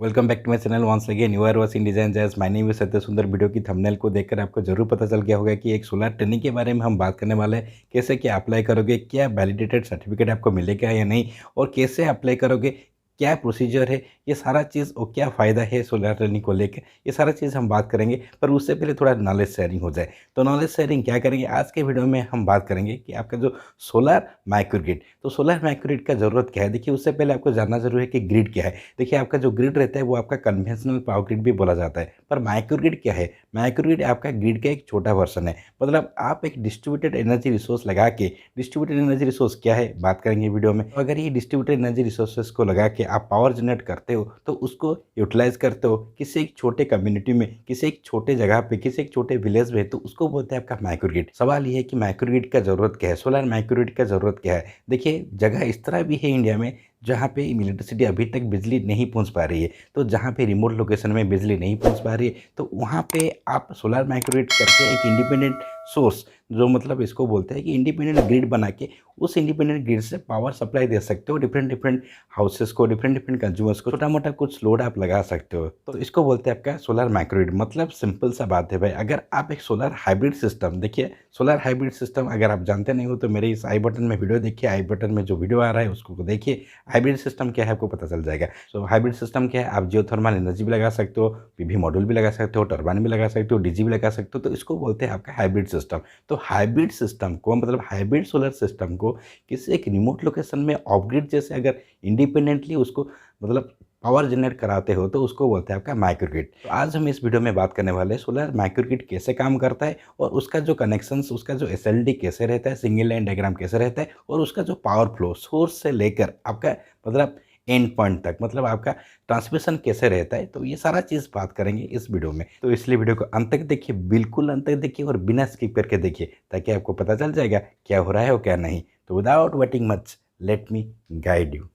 Welcome back to my channel once again you are watching design jazz. My name is Satya. Sundar video की thumbnail को देखकर आपको जरूर पता चल गया होगा कि एक सोलर ट्रेनिंग के बारे में हम बात करने वाले हैं। कैसे क्या अप्लाई करोगे, क्या वैलिडेटेड सर्टिफिकेट आपको मिलेगा या नहीं, और कैसे अप्लाई करोगे, क्या प्रोसीजर है, ये सारा चीज़ और क्या फ़ायदा है सोलर ट्रेनिंग को लेकर, ये सारा चीज़ हम बात करेंगे। पर उससे पहले थोड़ा नॉलेज शेयरिंग हो जाए। तो नॉलेज शेयरिंग क्या करेंगे आज के वीडियो में, हम बात करेंगे कि आपका जो सोलर माइक्रोग्रिड, तो सोलर माइक्रोग्रिड का ज़रूरत क्या है। देखिए, उससे पहले आपको जानना जरूरी है कि ग्रिड क्या है। देखिए, आपका जो ग्रिड रहता है वो आपका कन्वेंशनल पावर ग्रिड भी बोला जाता है, पर माइक्रोग्रिड क्या है। माइक्रोग्रिड आपका ग्रिड का एक छोटा वर्जन है। मतलब आप एक डिस्ट्रीब्यूटेड एनर्जी रिसोर्स लगा के, डिस्ट्रीब्यूटेड एनर्जी रिसोर्स क्या है बात करेंगे वीडियो में। तो अगर ये डिस्ट्रीब्यूटेड एनर्जी रिसोर्सेज को लगा के आप पावर जनरेट करते हो, तो उसको यूटिलाइज करते हो किसी एक छोटे कम्युनिटी में, किसी एक छोटे जगह पे, किसी एक छोटे विलेज में, तो उसको बोलते हैं आपका माइक्रोग्रिड। सवाल ये है कि माइक्रोग्रिड का जरूरत क्या है, सोलर माइक्रोग्रिड का जरूरत क्या है। देखिए, जगह इस तरह भी है इंडिया में जहाँ पे इलेक्ट्रिसिटी अभी तक बिजली नहीं पहुँच पा रही है। तो जहाँ पे रिमोट लोकेशन में बिजली नहीं पहुँच पा रही है, तो वहाँ पे आप सोलर माइक्रोग्रिड करके एक इंडिपेंडेंट सोर्स, जो मतलब इसको बोलते हैं कि इंडिपेंडेंट ग्रिड बना के, उस इंडिपेंडेंट ग्रिड से पावर सप्लाई दे सकते हो डिफरेंट डिफरेंट हाउसेस को, डिफरेंट डिफरेंट कंज्यूमर्स को। छोटा मोटा कुछ लोड आप लगा सकते हो, तो इसको बोलते हैं आपका सोलर माइक्रोग्रिड। मतलब सिंपल सा बात है भाई, अगर आप एक सोलर हाइब्रिड सिस्टम, देखिए सोलर हाइब्रिड सिस्टम अगर आप जानते नहीं हो तो मेरे इस आई बटन में वीडियो देखिए, आई बटन में जो वीडियो आ रहा है उसको देखिए। हाइब्रिड सिस्टम क्या है आपको पता चल जाएगा। सो हाइब्रिड सिस्टम क्या है, आप जियोथर्मल एनर्जी भी लगा सकते हो, पीवी मॉड्यूल भी लगा सकते हो, टर्बाइन भी लगा सकते हो, डीजी भी लगा सकते हो, तो इसको बोलते हैं आपका हाइब्रिड सिस्टम। तो हाइब्रिड सिस्टम को, मतलब हाइब्रिड सोलर सिस्टम को किसी एक रिमोट लोकेशन में ऑफ ग्रिड जैसे अगर इंडिपेंडेंटली उसको मतलब पावर जनरेट कराते हो, तो उसको बोलते हैं आपका माइक्रोग्रिड। तो आज हम इस वीडियो में बात करने वाले हैं सोलर माइक्रोग्रिड कैसे काम करता है, और उसका जो कनेक्शंस, उसका जो एसएलडी कैसे रहता है, सिंगल लाइन डायग्राम कैसे रहता है, और उसका जो पावर फ्लो सोर्स से लेकर आपका मतलब एंड पॉइंट तक, मतलब आपका ट्रांसमिशन कैसे रहता है, तो ये सारा चीज़ बात करेंगे इस वीडियो में। तो इसलिए वीडियो को अंत तक देखिए, बिल्कुल अंत तक देखिए और बिना स्किप करके देखिए, ताकि आपको पता चल जाएगा क्या हो रहा है और क्या नहीं। तो without waiting much, let me guide you.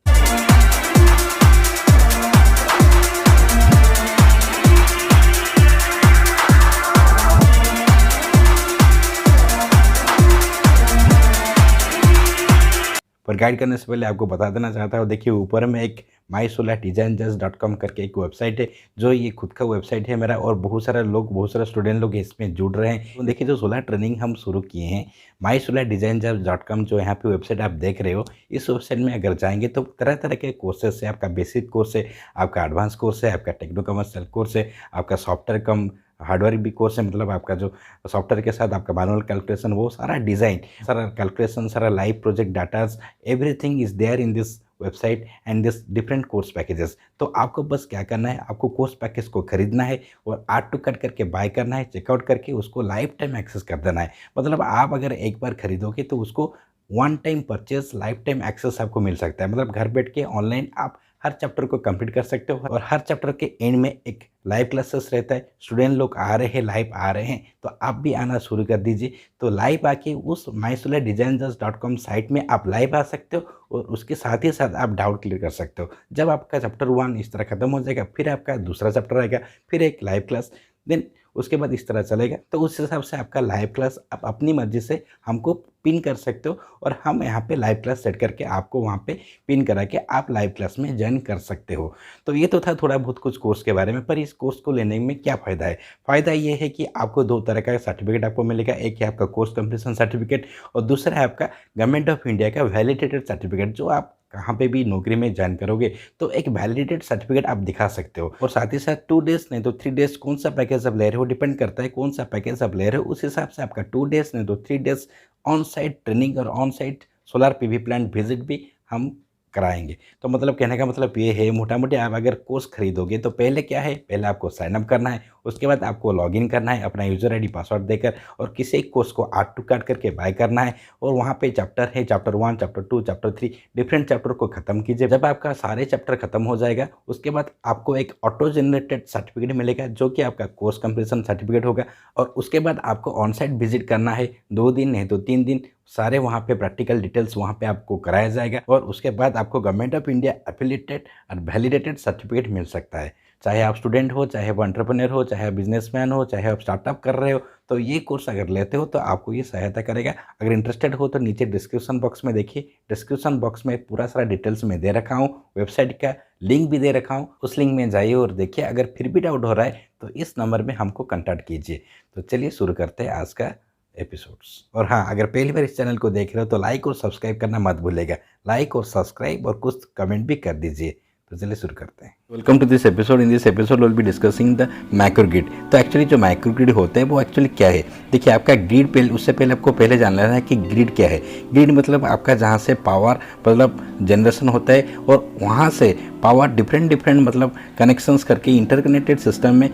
पर गाइड करने से पहले आपको बता देना चाहता हूँ, देखिए ऊपर में एक mysolardesignjazz.com करके एक वेबसाइट है, जो ये खुद का वेबसाइट है मेरा, और बहुत सारे लोग, बहुत सारे स्टूडेंट लोग इसमें जुड़ रहे हैं। तो देखिए, जो सोलर ट्रेनिंग हम शुरू किए हैं mysolardesignjazz.com, जो यहाँ पे वेबसाइट आप देख रहे हो, इस वेबसाइट में अगर जाएंगे तो तरह तरह के कोर्सेस है। आपका बेसिक कोर्स है, आपका एडवांस कोर्स है, आपका टेक्नो कमर्शियल कोर्स है, आपका सॉफ्टवेयर कम हार्डवेयर भी कोर्स है। मतलब आपका जो सॉफ्टवेयर के साथ आपका मैनुअल कैलकुलेशन, वो सारा डिज़ाइन, सारा कैलकुलेशन, सारा live project datas, everything is there in this website and this different course packages. तो आपको बस क्या करना है, आपको कोर्स पैकेज को खरीदना है और ऐड टू कार्ट करके बाय करना है, चेकआउट करके उसको लाइफ टाइम एक्सेस कर देना है। मतलब आप अगर एक बार खरीदोगे तो उसको one time purchase, life time access आपको मिल सकता है। मतलब घर बैठ के ऑनलाइन आप हर चैप्टर को कंप्लीट कर सकते हो, और हर चैप्टर के एंड में एक लाइव क्लासेस रहता है। स्टूडेंट लोग आ रहे हैं, लाइव आ रहे हैं, तो आप भी आना शुरू कर दीजिए। तो लाइव आके उस mysolardesignjazz.com साइट में आप लाइव आ सकते हो, और उसके साथ ही साथ आप डाउट क्लियर कर सकते हो। जब आपका चैप्टर 1 इस तरह खत्म हो जाएगा, फिर आपका दूसरा चैप्टर आएगा, फिर एक लाइव क्लास, देन उसके बाद इस तरह चलेगा। तो उस हिसाब से आपका लाइव क्लास आप अपनी मर्जी से हमको पिन कर सकते हो, और हम यहाँ पे लाइव क्लास सेट करके आपको वहाँ पे पिन करा के आप लाइव क्लास में ज्वाइन कर सकते हो। तो ये तो था थोड़ा बहुत कुछ कोर्स के बारे में। पर इस कोर्स को लेने में क्या फ़ायदा है। फ़ायदा ये है कि आपको दो तरह का सर्टिफिकेट आपको मिलेगा। एक है आपका कोर्स कंप्लीशन सर्टिफिकेट, और दूसरा है आपका गवर्नमेंट ऑफ इंडिया का वैलिडेटेड सर्टिफिकेट। जो आप कहाँ पे भी नौकरी में ज्वाइन करोगे तो एक वैलिडेटेड सर्टिफिकेट आप दिखा सकते हो। और साथ ही साथ 2 डेज़ नहीं तो 3 डेज़, कौन सा पैकेज आप ले रहे हो, डिपेंड करता है कौन सा पैकेज आप ले रहे हो, उस हिसाब से आपका 2 डेज़ नहीं तो 3 डेज़ ऑन साइट ट्रेनिंग और on site solar PV plant visit भी हम कराएंगे। तो मतलब कहने का मतलब ये है, मोटा मोटी आप अगर कोर्स खरीदोगे तो पहले क्या है, पहले आपको साइन अप करना है, उसके बाद आपको लॉगिन करना है अपना यूज़र आईडी पासवर्ड देकर, और किसी एक कोर्स को ऐड टू कार्ट करके बाय करना है। और वहाँ पे चैप्टर है, chapter 1, chapter 2, chapter 3, different chapter को ख़त्म कीजिए। जब आपका सारे चैप्टर खत्म हो जाएगा, उसके बाद आपको एक ऑटो जनरेटेड सर्टिफिकेट मिलेगा, जो कि आपका कोर्स कंप्लीशन सर्टिफिकेट होगा। और उसके बाद आपको ऑन साइट विजिट करना है 2 दिन नहीं तो 3 दिन, सारे वहाँ पे प्रैक्टिकल डिटेल्स वहाँ पे आपको कराया जाएगा, और उसके बाद आपको गवर्नमेंट ऑफ इंडिया एफिलिएटेड और वैलिडेटेड सर्टिफिकेट मिल सकता है। चाहे आप स्टूडेंट हो, चाहे आप एंटरप्रेन्योर हो, चाहे आप बिजनेसमैन हो, चाहे आप स्टार्टअप कर रहे हो, तो ये कोर्स अगर लेते हो तो आपको ये सहायता करेगा। अगर इंटरेस्टेड हो तो नीचे डिस्क्रिप्शन बॉक्स में देखिए, डिस्क्रिप्शन बॉक्स में पूरा सारा डिटेल्स में दे रखा हूँ, वेबसाइट का लिंक भी दे रखा हूँ, उस लिंक में जाइए और देखिए। अगर फिर भी डाउट हो रहा है तो इस नंबर में हमको कॉन्टैक्ट कीजिए। तो चलिए शुरू करते हैं आज का एपिसोड्स। और हाँ, अगर पहली बार इस चैनल को देख रहे हो तो लाइक और सब्सक्राइब करना मत भूलिएगा। लाइक और सब्सक्राइब और कुछ कमेंट भी कर दीजिए। तो चलिए शुरू करते हैं। Welcome to this episode. In this episode will be discussing the microgrid. तो एक्चुअली जो माइक्रोग्रिड होते हैं वो एक्चुअली क्या है, देखिए आपका ग्रिड पहले, उससे पहले आपको पहले जान लेना है कि ग्रिड क्या है। ग्रिड मतलब आपका जहाँ से पावर मतलब जनरेशन होता है और वहाँ से पावर डिफरेंट मतलब कनेक्शंस करके इंटरकनेक्टेड सिस्टम में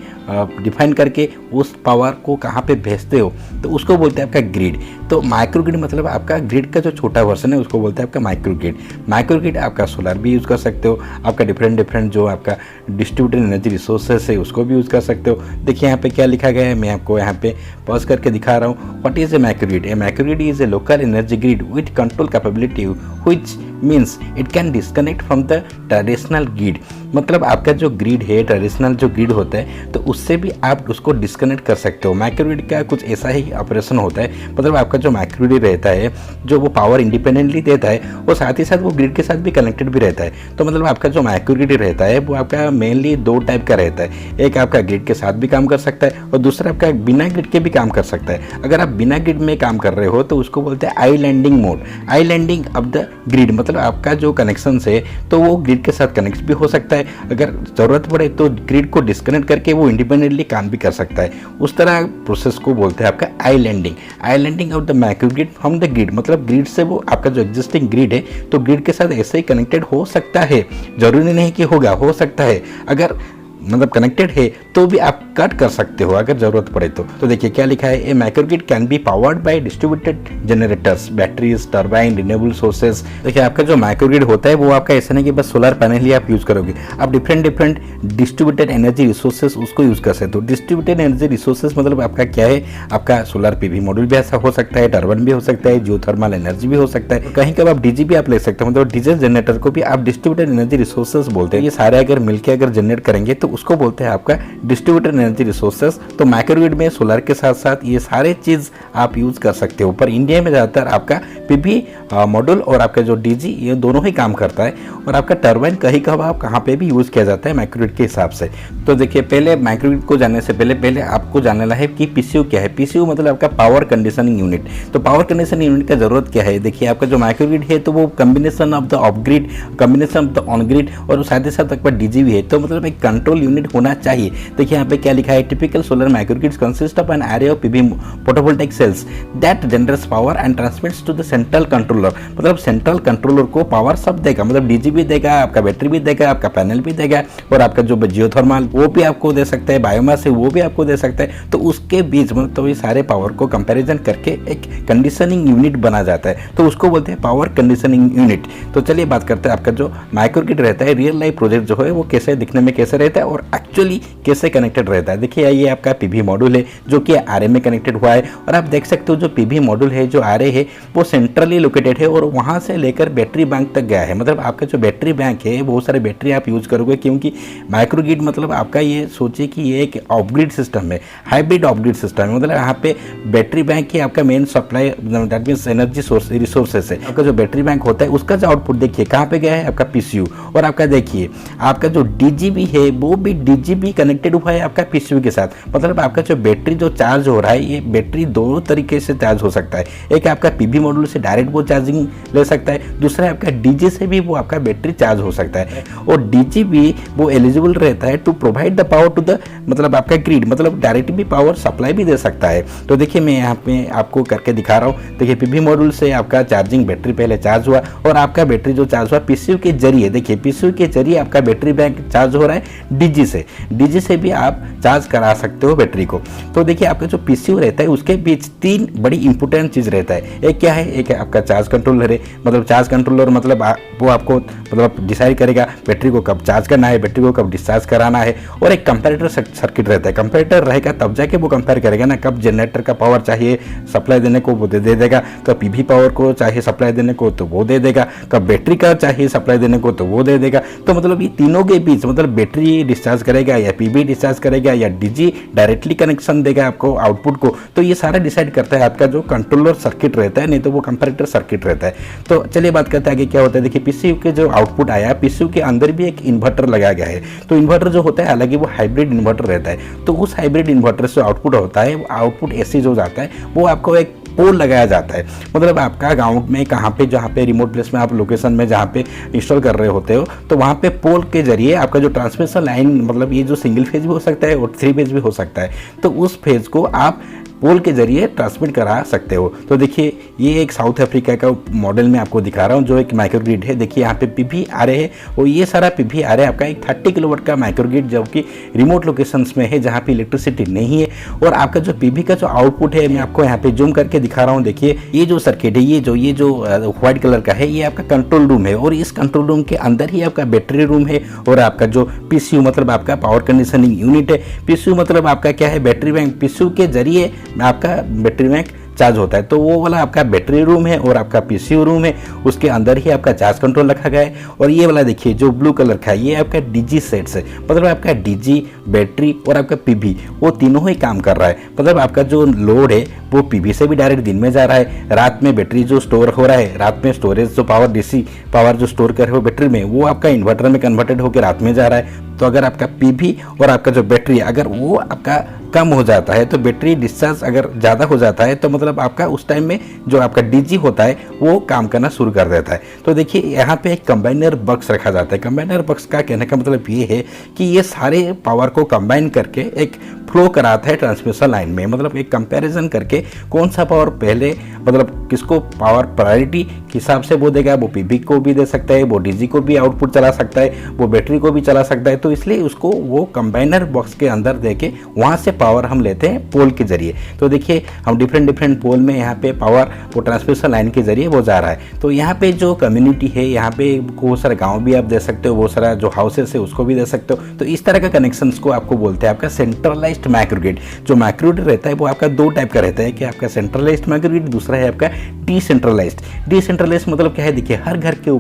डिफाइन करके उस पावर को कहाँ पे भेजते हो तो उसको बोलते हैं आपका ग्रिड। तो माइक्रोग्रिड मतलब आपका ग्रिड का जो छोटा वर्जन है उसको बोलते हैं आपका माइक्रोग्रिड। माइक्रोग्रिड आपका सोलर भी यूज़ कर सकते हो, आपका डिफरेंट जो आपका डिस्ट्रीब्यूटेड एनर्जी रिसोर्सेस है उसको भी यूज़ कर सकते हो। देखिए यहाँ पे क्या लिखा गया है, मैं आपको यहाँ पे पॉज करके दिखा रहा हूँ। What is a microgrid? A microgrid is a local energy grid with control capability which means it can disconnect from the traditional grid. मतलब आपका जो ग्रिड है, ट्रेडिशनल जो ग्रिड होता है, तो उससे भी आप उसको डिस्कनेक्ट कर सकते हो। माइक्रोग्रिड का कुछ ऐसा ही ऑपरेशन होता है। मतलब आपका जो माइक्रोग्रिड रहता है, जो वो पावर इंडिपेंडेंटली देता है और साथ ही साथ वो ग्रिड के साथ भी कनेक्टेड भी रहता है। तो मतलब आपका जो माइक्रोग्रिड रहता है वो आपका मेनली दो टाइप का रहता है। एक आपका ग्रिड के साथ भी काम कर सकता है और दूसरा आपका बिना ग्रिड के भी काम कर सकता है। अगर आप बिना ग्रिड में काम कर रहे हो तो उसको बोलते हैं आइलैंडिंग मोड, आइलैंडिंग ऑफ द ग्रिड। मतलब आपका जो कनेक्शन है तो वो ग्रिड के साथ कनेक्ट भी हो सकता है, अगर ज़रूरत पड़े तो ग्रिड को डिस्कनेक्ट करके वो इंडिपेंडेंटली काम भी कर सकता है। उस तरह प्रोसेस को बोलते हैं आपका islanding, islanding of the microgrid from the grid. मतलब ग्रिड से वो आपका जो एग्जिस्टिंग ग्रिड है तो ग्रिड के साथ ऐसे ही कनेक्टेड हो सकता है, जरूरी नहीं कि होगा, हो सकता है। अगर मतलब कनेक्टेड है तो भी आप कट कर सकते हो अगर जरूरत पड़े तो देखिए क्या लिखा है, a microgrid can be powered by distributed generators, batteries, turbine, renewable sources. देखिए आपका जो माइक्रोग्रिड होता है वो आपका ऐसा नहीं कि बस सोलर पैनल ही आप यूज करोगे, आप डिफरेंट डिस्ट्रीब्यूटेड एनर्जी रिसोर्सेज उसको यूज कर सकते हो। डिस्ट्रीब्यूटेड एनर्जी रिसोर्सेज मतलब आपका क्या है, आपका सोलर पीवी मॉड्यूल भी ऐसा हो सकता है, टर्बाइन भी हो सकता है, जियोथर्मल एनर्जी भी हो सकता है, कहीं कब आप डीजी भी आप ले सकते हो। मतलब डीजल जनरेटर को भी आप डिस्ट्रीब्यूटेड एनर्जी रिसोर्सेज बोलते हैं। ये सारे अगर मिलकर अगर जनरेट करेंगे तो उसको बोलते हैं आपका डिस्ट्रीब्यूटेड एनर्जी रिसोर्सेज। तो माइक्रोग्रिड में सोलर के साथ साथ ये सारे चीज आप यूज कर सकते हो। पर इंडिया में ज्यादातर आपका पीवी मॉड्यूल और आपका जो डीजी ये दोनों ही काम करता है और आपका टरबाइन कहीं कभार आप कहाँ पे भी यूज किया जाता है माइक्रोग्रिड के हिसाब से। तो देखिए पहले माइक्रोग्रिड को जानने से पहले आपको जानना है कि पीसीयू क्या है। पीसीयू मतलब आपका पावर कंडीशनिंग यूनिट। तो पावर कंडीशनिंग यूनिट का जरूरत क्या है, देखिए आपका जो माइक्रोग्रिड है तो वो combination of the of grid, combination of the on grid और साथ ही साथ आपका डीजी भी है। तो मतलब एक कंट्रोल यूनिट होना चाहिए। देखिए यहाँ पे क्या लिखा है, typical solar microgrids consist of an array of PV photovoltaic cells that generates power and transmits to the central controller. मतलब सेंट्रल कंट्रोलर को पावर सब देगा, मतलब डीजी भी देगा, आपका बैटरी भी देगा, आपका पैनल भी देगा और आपका जो जियोथर्मल वो भी आपको दे सकता है, बायोमास है वो भी आपको दे सकता है। तो उसके बीच मतलब तो ये सारे पावर को कंपैरिजन करके एक कंडीशनिंग यूनिट बना जाता है, तो उसको बोलते हैं पावर कंडीशनिंग यूनिट। तो चलिए बात करते हैं आपका जो माइक्रोग्रिड रहता है, रियल लाइफ प्रोजेक्ट जो है वो कैसे दिखने में कैसे रहता है और एक्चुअली कैसे कनेक्टेड रहता है। देखिए ये आपका पीवी मॉड्यूल है जो कि आरए में कनेक्टेड हुआ है और आप देख सकते हो जो पीवी मॉड्यूल है जो आरए है वो सेंट्रली लोकेटेड है और वहां से लेकर बैटरी बैंक तक गया है। मतलब आपका जो बैटरी बैंक है बहुत सारे बैटरी आप यूज करोगे, क्योंकि माइक्रोग्रिड मतलब आपका ये सोचिए कि ये एक ऑफ ग्रिड सिस्टम है, हाइब्रिड ऑफ ग्रिड सिस्टम है। मतलब यहाँ पे बैटरी बैंक ही आपका main supply, that means energy source resources है। आपका जो बैटरी बैंक होता है उसका जो आउटपुट देखिए कहाँ पे गया है, आपका पीसीयू। और आपका देखिए आपका जो डीजीबी है वो भी डीजीबी कनेक्टेड हुआ है आपका पीसीयू के साथ। मतलब आपका जो बैटरी जो चार्ज हो रहा है ये बैटरी दो तरीके से चार्ज हो सकता है। एक आपका पीवी मॉड्यूल से डायरेक्ट वो चार्जिंग ले सकता है, दूसरा आपका डीजी से भी वो आपका बैटरी चार्ज हो सकता है और डीजी भी वो एलिजिबल रहता है to provide the power to the मतलब आपका ग्रिड, मतलब डायरेक्ट भी पावर सप्लाई भी दे सकता है। तो देखिए मैं यहाँ पे आपको करके दिखा रहा हूँ। देखिए पीवी मॉड्यूल से आपका चार्जिंग बैटरी पहले चार्ज हुआ और आपका बैटरी जो चार्ज हुआ पीसीयू के जरिए, देखिए पीसीयू के जरिए आपका बैटरी बैंक चार्ज हो रहा है डीजी से। डीजी से भी आप चार्ज करा सकते हो बैटरी को। तो देखिए आपका जो पीसीयू रहता है उसके बीच तीन बड़ी इंपॉर्टेंट चीज रहता है। एक क्या है, एक है आपका चार्ज कंट्रोलर है। मतलब चार्ज कंट्रोलर मतलब वो आपको मतलब डिसाइड करेगा बैटरी को कब चार्ज करना है, बैटरी को कब डिस्चार्ज कराना है। और एक कंपैरेटर सर्किट रहता है, कंपैरेटर रहेगा तब जाके वो कंपेयर करेगा ना, कब जनरेटर का पावर चाहिए सप्लाई देने को वो दे देगा, कब पीवी पावर को चाहिए सप्लाई देने को तो वो दे देगा, कब बैटरी का चाहिए सप्लाई देने को तो वो दे देगा। तो मतलब ये तीनों के बीच मतलब बैटरी डिस्चार्ज करेगा या पीवी डिस्चार्ज करेगा या डीजी डायरेक्टली कनेक्शन देगा आपको आउटपुट को, तो ये सारा डिसाइड करता है आपका जो कंट्रोलर सर्किट रहता है, नहीं तो वो कंपैरेटर सर्किट रहता है। तो चलिए बात करते हैं आगे क्या होता है। देखिए पीसीयू के जो आउटपुट आया, पीसीयू के अंदर भी एक इन्वर्टर लगाया गया है। तो इन्वर्टर जो होता है हालांकि वो हाइब्रिड इन्वर्टर रहता है, तो उस हाइब्रिड इन्वर्टर से आउटपुट होता है, आउटपुट एसी जो जाता है वो आपको एक पोल लगाया जाता है। मतलब आपका गांव में कहाँ पे, जहाँ पे रिमोट प्लेस में आप लोकेशन में जहाँ पे इंस्टॉल कर रहे होते हो, तो वहाँ पे पोल के जरिए आपका जो ट्रांसमिशन लाइन, मतलब ये जो सिंगल फेज भी हो सकता है और 3 फेज भी हो सकता है, तो उस फेज को आप पोल के जरिए ट्रांसमिट करा सकते हो। तो देखिए ये एक साउथ अफ्रीका का मॉडल में आपको दिखा रहा हूँ, जो एक माइक्रोग्रिड है। देखिए यहाँ पे पीवी आ रहे हैं और ये सारा पीवी आ रहा है आपका एक 30 किलोवाट का माइक्रोग्रिड, जो कि रिमोट लोकेशंस में है जहाँ पे इलेक्ट्रिसिटी नहीं है। और आपका जो पीवी का जो आउटपुट है, मैं आपको यहाँ पे जूम करके दिखा रहा हूँ। देखिए ये जो सर्किट है, ये जो व्हाइट कलर का है, ये आपका कंट्रोल रूम है और इस कंट्रोल रूम के अंदर ही आपका बैटरी रूम है और आपका जो पीसीयू मतलब आपका पावर कंडीशनिंग यूनिट है। पीसीयू मतलब आपका क्या है, बैटरी बैंक। पीसीयू के जरिए आपका बैटरी बैंक चार्ज होता है, तो वो वाला आपका बैटरी रूम है और आपका पीसीयू रूम है, उसके अंदर ही आपका चार्ज कंट्रोल रखा गया है। और ये वाला देखिए जो ब्लू कलर का है, ये आपका डीजी सेट्स है, मतलब आपका डीजी, बैटरी और आपका पीवी वो तीनों ही काम कर रहा है। मतलब आपका जो लोड है वो पीवी से भी डायरेक्ट दिन में जा रहा है, रात में बैटरी जो स्टोर हो रहा है, रात में स्टोरेज जो पावर डीसी पावर जो स्टोर कर रहे हो बैटरी में, वो आपका इन्वर्टर में कन्वर्टेड होकर रात में जा रहा है। तो अगर आपका पीवी और आपका जो बैटरी अगर वो आपका कम हो जाता है, तो बैटरी डिस्चार्ज अगर ज़्यादा हो जाता है, तो मतलब आपका उस टाइम में जो आपका डीजी होता है वो काम करना शुरू कर देता है। तो देखिए यहाँ पे एक कंबाइनर बक्स रखा जाता है। कंबाइनर बक्स का कहने का मतलब ये है कि ये सारे पावर को कंबाइन करके एक फ्लो कराता है ट्रांसमिशन लाइन में। मतलब एक कंपैरिजन करके कौन सा पावर पहले, मतलब किसको पावर प्रायोरिटी हिसाब से वो देगा, वो पीवी को भी दे सकता है, वो डीजी को भी आउटपुट चला सकता है, वो बैटरी को भी चला सकता है। तो इसलिए उसको वो कंबाइनर बॉक्स के अंदर देके वहाँ से पावर हम लेते हैं पोल के जरिए। तो देखिए हम डिफरेंट पोल में यहाँ पे पावर वो ट्रांसमिशन लाइन के जरिए वो जा रहा है। तो यहाँ पे जो कम्युनिटी है, यहाँ पे बहुत सारे गाँव भी आप दे सकते हो, बहुत सारा जो हाउसेस है उसको भी दे सकते हो। तो इस तरह का कनेक्शन को आपको बोलते हैं आपका सेंट्रलाइज्ड माइक्रोग्रिड। जो माइक्रोग्रिड रहता है वो आपका 2 टाइप का रहता है, कि आपका सेंट्रलाइज्ड माइक्रोग्रिड, दूसरा है आपका डिसेंट्रलाइज्ड। डिसेंट्रलाइज्ड मतलब क्या है, देखिए हर घर के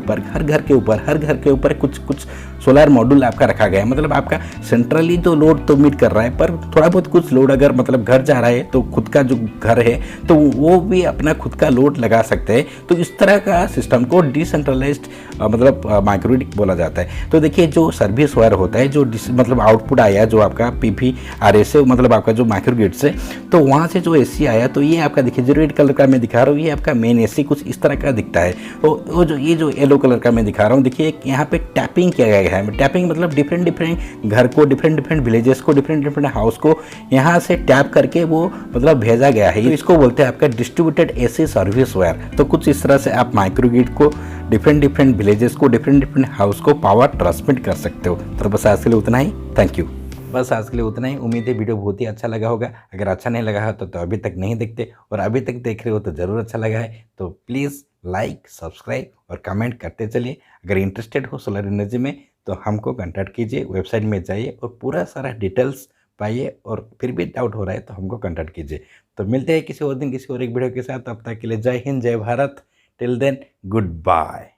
ऊपर कुछ सोलर मॉड्यूल आपका रखा गया है। मतलब आपका सेंट्रली तो लोड तो मीट कर रहा है, पर थोड़ा बहुत कुछ लोड अगर मतलब घर जा रहा है, तो खुद का जो घर है तो वो भी अपना खुद का लोड लगा सकते हैं। तो इस तरह का सिस्टम को डिसेंट्रलाइज्ड मतलब माइक्रोग्रिड बोला जाता है। तो देखिए जो सर्विस वायर होता है, जो मतलब आउटपुट आया जो आपका पीवी आरए से, मतलब आपका जो माइक्रोग्रिड से, तो वहाँ से जो एसी आया, तो ये आपका देखिए जो रेड कलर का मैं दिखा रहा हूँ, ये आपका मेन एसी कुछ इस तरह का दिखता है। वो जो ये जो येलो कलर का मैं दिखा रहा हूँ, देखिए यहाँ पे टैपिंग किया गया है। टैपिंग मतलब डिफरेंट घर को, डिफरेंट विलेजेस को, डिफरेंट हाउस को यहाँ से टैप करके वो मतलब भेजा गया है। तो इसको बोलते हैं आपका डिस्ट्रीब्यूटेड एसी सर्विस वायर। तो कुछ इस तरह से आप माइक्रोग्रिड को डिफरेंट विलेजेस को, डिफरेंट हाउस को पावर ट्रांसमिट कर सकते हो। तो बस आज के लिए उतना ही। Thank you. बस आज के लिए उतना ही। उम्मीद है वीडियो बहुत ही अच्छा लगा होगा। अगर अच्छा नहीं लगा है तो अभी तक नहीं देखते, और अभी तक देख रहे हो तो ज़रूर अच्छा लगा है। तो प्लीज़ लाइक, सब्सक्राइब और कमेंट करते चलिए। अगर इंटरेस्टेड हो सोलर एनर्जी में तो हमको कांटेक्ट कीजिए, वेबसाइट में जाइए और पूरा सारा डिटेल्स पाइए। और फिर भी डाउट हो रहा है तो हमको कांटेक्ट कीजिए। तो मिलते हैं किसी और दिन किसी और एक वीडियो के साथ। तब तक के लिए जय हिंद, जय Bharat. Till then good bye.